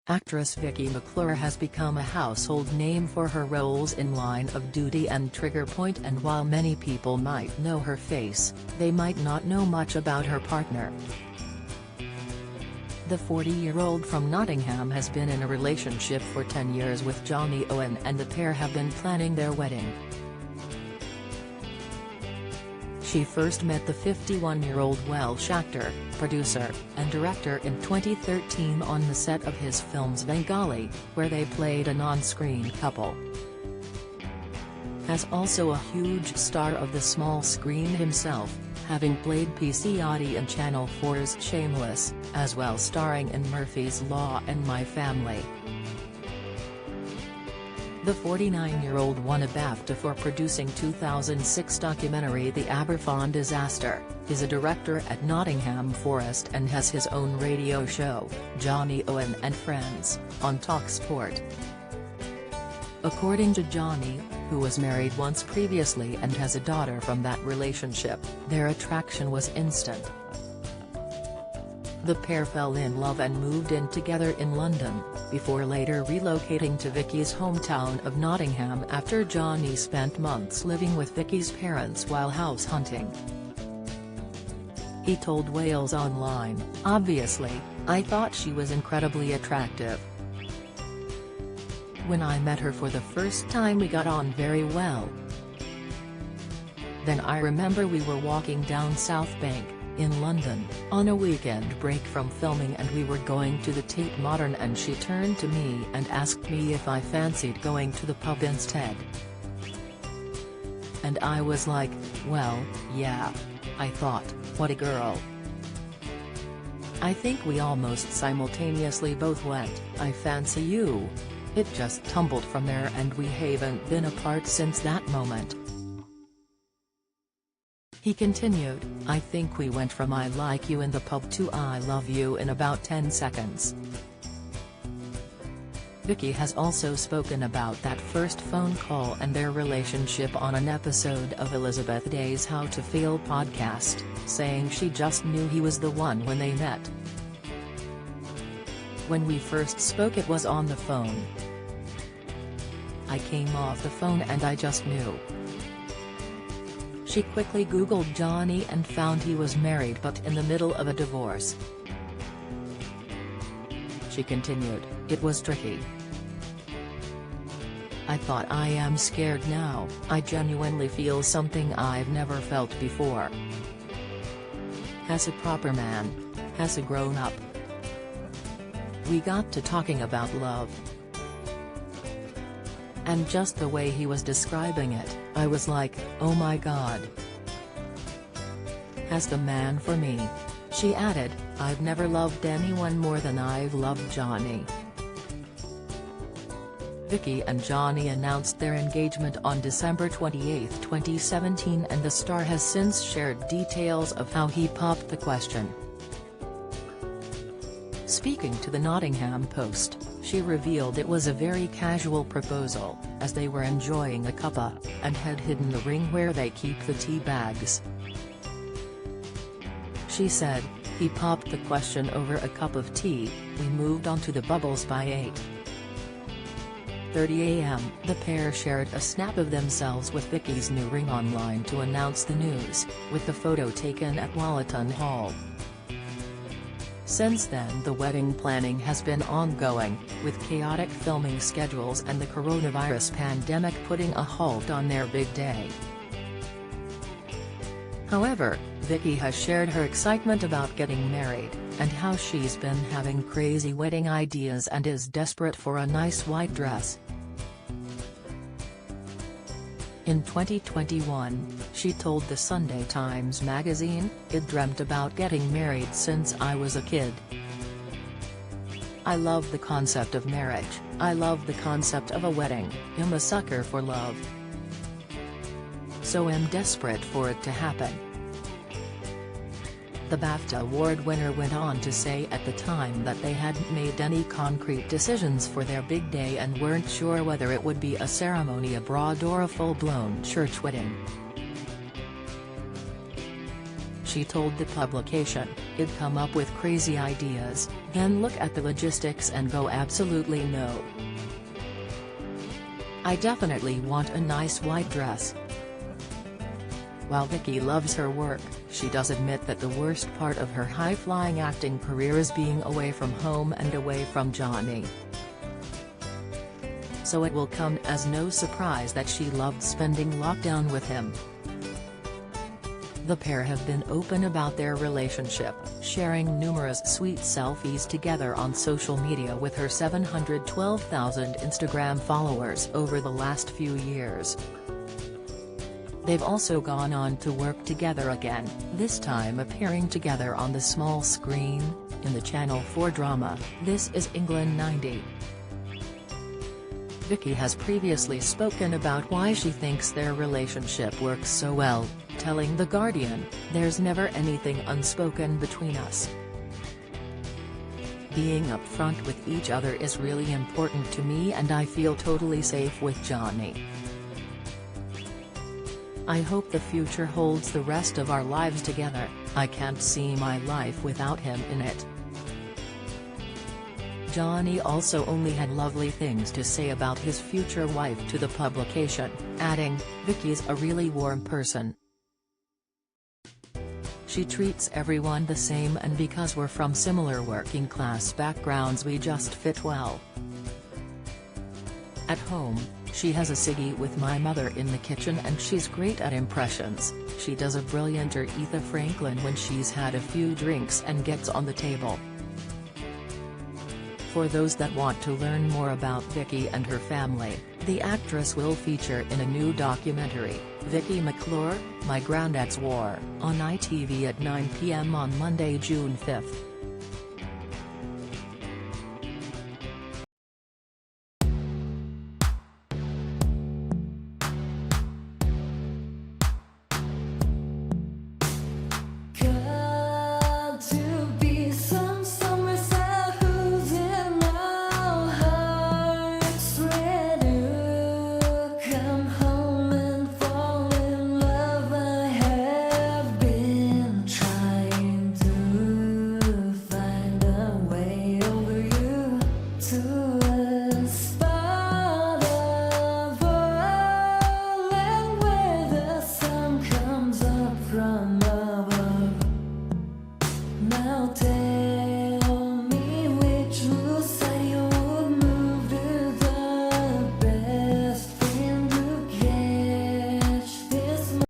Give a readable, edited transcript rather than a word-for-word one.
Actress Vicky McClure has become a household name for her roles in Line of Duty and Trigger Point, and while many people might know her face, they might not know much about her partner. The 40-year-old from Nottingham has been in a relationship for 10 years with Johnny Owen, and the pair have been planning their wedding. She first met the 51-year-old Welsh actor, producer, and director in 2013 on the set of his films Bengali, where they played an on-screen couple. As also a huge star of the small screen himself, having played Picciotti in Channel 4's Shameless, as well starring in Murphy's Law and My Family. The 49-year-old won a BAFTA for producing 2006 documentary The Aberfan Disaster, is a director at Nottingham Forest, and has his own radio show, Johnny Owen and Friends, on TalkSport. According to Johnny, who was married once previously and has a daughter from that relationship, their attraction was instant. The pair fell in love and moved in together in London, before later relocating to Vicky's hometown of Nottingham after Johnny spent months living with Vicky's parents while house hunting. He told Wales Online, "Obviously, I thought she was incredibly attractive. When I met her for the first time we got on very well. Then I remember we were walking down South Bank, in London, on a weekend break from filming, and we were going to the Tate Modern, and she turned to me and asked me if I fancied going to the pub instead. And I was like, well, yeah. I thought, what a girl. I think we almost simultaneously both went, I fancy you. It just tumbled from there, and we haven't been apart since that moment." He continued, "I think we went from I like you in the pub to I love you in about 10 seconds. Vicky has also spoken about that first phone call and their relationship on an episode of Elizabeth Day's How to Feel podcast, saying she just knew he was the one when they met. When we first spoke it was on the phone. I came off the phone and I just knew." She quickly Googled Johnny and found he was married but in the middle of a divorce. She continued, "It was tricky. I thought I am scared now, I genuinely feel something I've never felt before. As a proper man. As a grown-up. We got to talking about love. And just the way he was describing it, I was like, oh my God. As the man for me." She added, "I've never loved anyone more than I've loved Johnny." Vicky and Johnny announced their engagement on December 28, 2017, and the star has since shared details of how he popped the question. Speaking to the Nottingham Post, she revealed it was a very casual proposal, as they were enjoying a cuppa, and had hidden the ring where they keep the tea bags. She said, "He popped the question over a cup of tea, we moved on to the bubbles by 8:30 a.m. The pair shared a snap of themselves with Vicky's new ring online to announce the news, with the photo taken at Walton Hall. Since then the wedding planning has been ongoing, with chaotic filming schedules and the coronavirus pandemic putting a halt on their big day. However, Vicky has shared her excitement about getting married, and how she's been having crazy wedding ideas and is desperate for a nice white dress. In 2021, she told the Sunday Times magazine, "I'd dreamt about getting married since I was a kid. I love the concept of marriage, I love the concept of a wedding, I'm a sucker for love. So I'm desperate for it to happen." The BAFTA award winner went on to say at the time that they hadn't made any concrete decisions for their big day and weren't sure whether it would be a ceremony abroad or a full-blown church wedding. She told the publication, "I'd come up with crazy ideas, then look at the logistics and go absolutely no. I definitely want a nice white dress." While Vicky loves her work, she does admit that the worst part of her high-flying acting career is being away from home and away from Johnny. So it will come as no surprise that she loved spending lockdown with him. The pair have been open about their relationship, sharing numerous sweet selfies together on social media with her 712,000 Instagram followers over the last few years. They've also gone on to work together again, this time appearing together on the small screen, in the Channel 4 drama, This Is England 90. Vicky has previously spoken about why she thinks their relationship works so well, telling The Guardian, "There's never anything unspoken between us. Being upfront with each other is really important to me and I feel totally safe with Johnny. I hope the future holds the rest of our lives together. I can't see my life without him in it." Johnny also only had lovely things to say about his future wife to the publication, adding, "Vicky's a really warm person. She treats everyone the same and because we're from similar working class backgrounds we just fit well. At home, she has a ciggy with my mother in the kitchen and she's great at impressions. She does a brilliant Aretha Franklin when she's had a few drinks and gets on the table." For those that want to learn more about Vicky and her family, the actress will feature in a new documentary, Vicky McClure, My Granddad's War, on ITV at 9 p.m. on Monday, June 5.